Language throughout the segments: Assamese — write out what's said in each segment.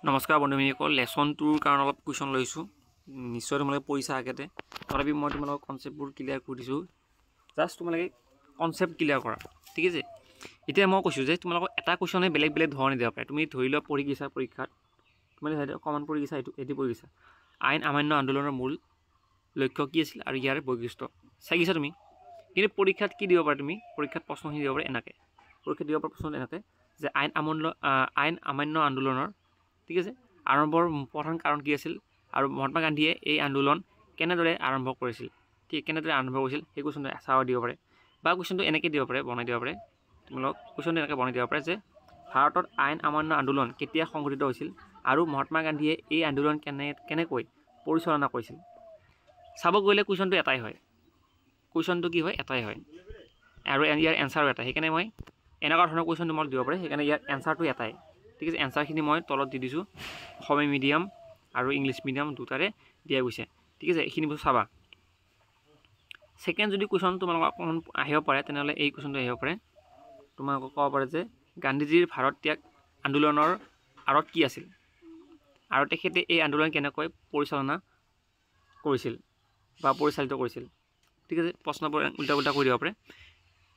নমস্কাৰ বন্ধুসকল, লেসন 2 কাৰণ অলপ কুৱেশ্যন লৈছো। নিশ্চয় তোমালোকে পইচা আগতে তথাপি মই তোমালোকক কনসেপ্টবোৰ ক্লিয়াৰ কৰি দিছো। জাস্ট তোমালোকে কনসেপ্ট ক্লিয়াৰ কৰা, ঠিক আছে। এতিয়া মই কৈছো যে তোমালোকক এটা কুৱেশ্যনে বেলেগ বেলেগ ধৰণে দিব পাৰে। তুমি ধৰি লোৱা পঢ়ি গৈছা পৰীক্ষাত, তুমি কমন পঢ়ি গৈছা, এটি পঢ়ি গৈছা আইন অমান্য আন্দোলনৰ মূল লক্ষ্য কি আছিল আৰু ইয়াৰ বৈশিষ্ট্য চাইছা তুমি। কিন্তু পৰীক্ষাত কি দিব পাৰে, তুমি পৰীক্ষাত প্ৰশ্নখিনি দিব পাৰে এনেকৈ, পৰীক্ষাত দিব পৰা প্ৰশ্ন এনেকৈ যে আইন অমান্য আন্দোলনৰ, ঠিক আছে, আৰম্ভৰ প্ৰধান কাৰণ কি আছিল আৰু মহাত্মা গান্ধীয়ে এই আন্দোলন কেনেদৰে আৰম্ভ কৰিছিল, ঠিক কেনেদৰে আৰম্ভ কৰিছিল সেই কুৱেশ্যনটো চাব দিব পাৰে। বা কুৱেশ্যনটো এনেকৈ দিব পাৰে, বনাই দিব পাৰে। তোমালোক কুৱেশ্যনটো এনেকৈ বনাই দিব পাৰে যে ভাৰতত আইন অমান্য আন্দোলন কেতিয়া সংঘটিত হৈছিল আৰু মহাত্মা গান্ধীয়ে এই আন্দোলন কেনেকৈ পৰিচালনা কৰিছিল। চাব গ'লে কুৱেশ্যনটো এটাই হয়, কুৱেশ্যনটো কি হয়, এটাই হয় আৰু ইয়াৰ এনচাৰো এটা। সেইকাৰণে মই এনেকুৱা ধৰণৰ কুৱেশ্যন তোমালোক দিব পাৰে। সেইকাৰণে ইয়াৰ এনচাৰটো এটাই, ঠিক আছে। এনচাৰখিনি মই তলত দি দিছোঁ, অসমীয়া মিডিয়াম আৰু ইংলিছ মিডিয়াম দুটাৰে দিয়া গৈছে, ঠিক আছে। এইখিনি বস্তু চাবা। ছেকেণ্ড যদি কুৱেশ্যন তোমালোকক অকণমান আহিব পাৰে, তেনেহ'লে এই কুৱেশ্যনটো আহিব পাৰে। তোমালোকক ক'ব পাৰে যে গান্ধীজীৰ ভাৰত ত্যাগ আন্দোলনৰ আঁৰত কি আছিল আৰু তেখেতে এই আন্দোলন কেনেকৈ পৰিচালনা কৰিছিল বা পৰিচালিত কৰিছিল, ঠিক আছে। প্ৰশ্নবোৰ উল্টা উল্টা কৰি দিব পাৰে।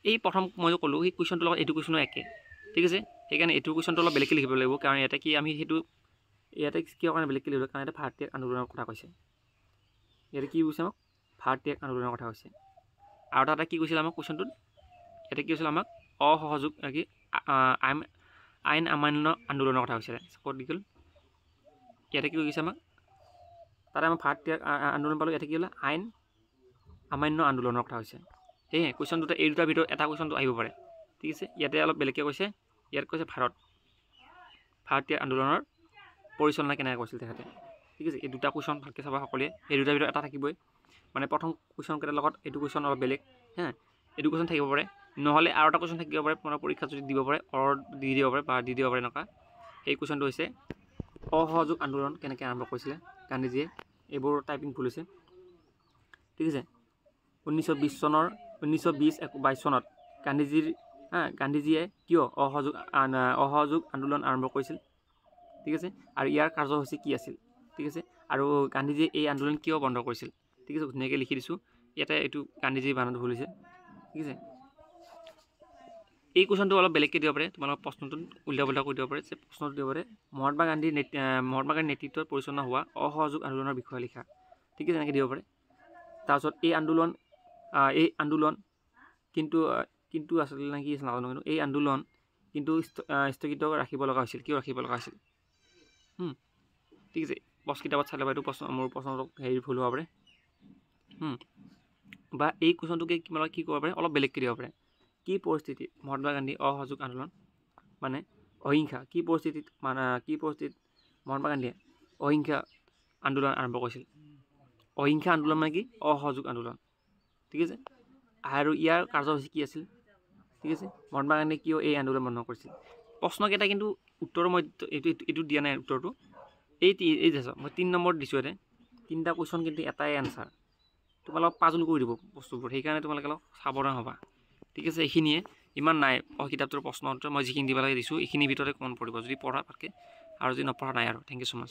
এই প্ৰথম মই ক'লোঁ সেই কুৱেশ্যনটোৰ লগত এইটো কুৱেশ্যনো একে, ঠিক আছে। সেইকাৰণে এইটো কুৱেশ্যনটো অলপ বেলেগকৈ লিখিব লাগিব, কাৰণ ইয়াতে কি আমি সেইটো ইয়াতে কিয় কাৰণে বেলেগকৈ লিখিব, কাৰণ ইয়াতে ভাৰত ত্যাগ আন্দোলনৰ কথা কৈছে। ইয়াতে কি কৈছে আমাক, ভাৰত ত্যাগ আন্দোলনৰ কথা কৈছে। আৰু এটা কি কৈছিল আমাক কুৱেশ্যনটোত, ইয়াতে কি কৈছিল আমাক অসহযোগ কি আইন অমান্য আন্দোলনৰ কথা কৈছিলে। ক'ত দি গ'ল, ইয়াতে কি কৈছে আমাক, তাতে আমাৰ ভাৰত ত্যাগ আন্দোলন পালোঁ, ইয়াতে কি হ'লে আইন অমান্য আন্দোলনৰ কথা হৈছে। সেয়ে কুৱেশ্যন দুটা, এই দুটাৰ ভিতৰত এটা কুৱেশ্যনটো আহিব পাৰে, ঠিক আছে। ইয়াতে অলপ বেলেগকৈ কৈছে, ইয়াত কৈছে ভাৰত ত্যাগ আন্দোলনৰ পৰিচালনা কেনেকৈ কৰিছিল তেখেতে, ঠিক আছে। এই দুটা কুৱেশ্যন ভালকৈ চাবা সকলোৱে, এই দুটাৰ ভিতৰত এটা থাকিবই। মানে প্ৰথম কুৱেশ্যনকেইটাৰ লগত এইটো কুৱেশ্যন অলপ বেলেগ, হা, এইটো কুৱেশ্যন থাকিব পাৰে। নহ'লে আৰু এটা কুৱেশ্যন থাকিব পাৰে, আপোনাৰ পৰীক্ষাত যদি দিব পাৰে, দি দিব পাৰে বা দি দিব পাৰে এনেকুৱা। সেই কুৱেশ্যনটো হৈছে অসহযোগ আন্দোলন কেনেকৈ আৰম্ভ কৰিছিলে গান্ধীজীয়ে। এইবোৰ টাইপিং ভুল হৈছে, ঠিক আছে। 1920-22 চনত গান্ধীজীয়ে কিয় অসহযোগ আন্দোলন আৰম্ভ কৰিছিল, ঠিক আছে। আৰু ইয়াৰ কাৰ্যসূচী কি আছিল, ঠিক আছে। আৰু গান্ধীজীয়ে এই আন্দোলন কিয় বন্ধ কৰিছিল, ঠিক আছে। ধুনীয়াকৈ লিখি দিছোঁ ইয়াতে, এইটো গান্ধীজীৰ বানানটো ভুল হৈছে, ঠিক আছে। এই কুৱেশ্যনটো অলপ বেলেগকৈ দিব পাৰে, তোমালোকৰ প্ৰশ্নটোত উল্টা পুল্টা কৰি দিব পাৰে। যে প্ৰশ্নটো দিব পাৰে মহাত্মা গান্ধীৰ নেতৃত্বত পৰিচালনা হোৱা অসহযোগ আন্দোলনৰ বিষয়ে লিখা, ঠিক আছে, এনেকৈ দিব পাৰে। তাৰপিছত এই আন্দোলন কিন্তু আচলতে কি আছিল নাজানো, কিন্তু এই আন্দোলন কিন্তু স্থগিত ৰাখিব লগা হৈছিল, কিয় ৰাখিব লগা হৈছিল, ঠিক আছে। বছ কিতাপত চাই ল'বা, এইটো মোৰ প্ৰশ্নটো হেৰি ভুল হ'ব পাৰে। বা এই কুৱেশ্যনটোকে তোমালোকে কি কৰিব পাৰে, অলপ বেলেগকৈ দিব পাৰে। কি পৰিস্থিতিত মহাত্মা গান্ধী অসহযোগ আন্দোলন মানে অহিংসা, কি পৰিস্থিতিত মহাত্মা গান্ধীয়ে অহিংসা আন্দোলন আৰম্ভ কৰিছিল। অহিংসা আন্দোলন মানে কি, অসহযোগ আন্দোলন, ঠিক আছে। আৰু ইয়াৰ কাৰ্যসূচী কি আছিল, ঠিক আছে। মহাত্মা গান্ধীয়ে কিয় এই আন্দোলন বন্ধ কৰিছিল। প্ৰশ্নকেইটা কিন্তু উত্তৰো মই এইটো দিয়া নাই উত্তৰটো। এই মই 3 নম্বৰ দিছোঁ ইয়াতে, 3টা কুৱেশ্যন কিন্তু এটাই এনচাৰ। তোমালোকক পাজল কৰি দিব বস্তুবোৰ, সেইকাৰণে তোমালোকে অলপ সাৱধান হ'বা, ঠিক আছে। এইখিনিয়ে, ইমান নাই কিতাপটোৰ প্ৰশ্ন উত্তৰ, মই যিখিনি দিব লাগে দিছোঁ। এইখিনিৰ ভিতৰতে কমন পৰিব যদি পঢ়া ভালকৈ, আৰু যদি নপঢ়া নাই আৰু। Thank you so' much.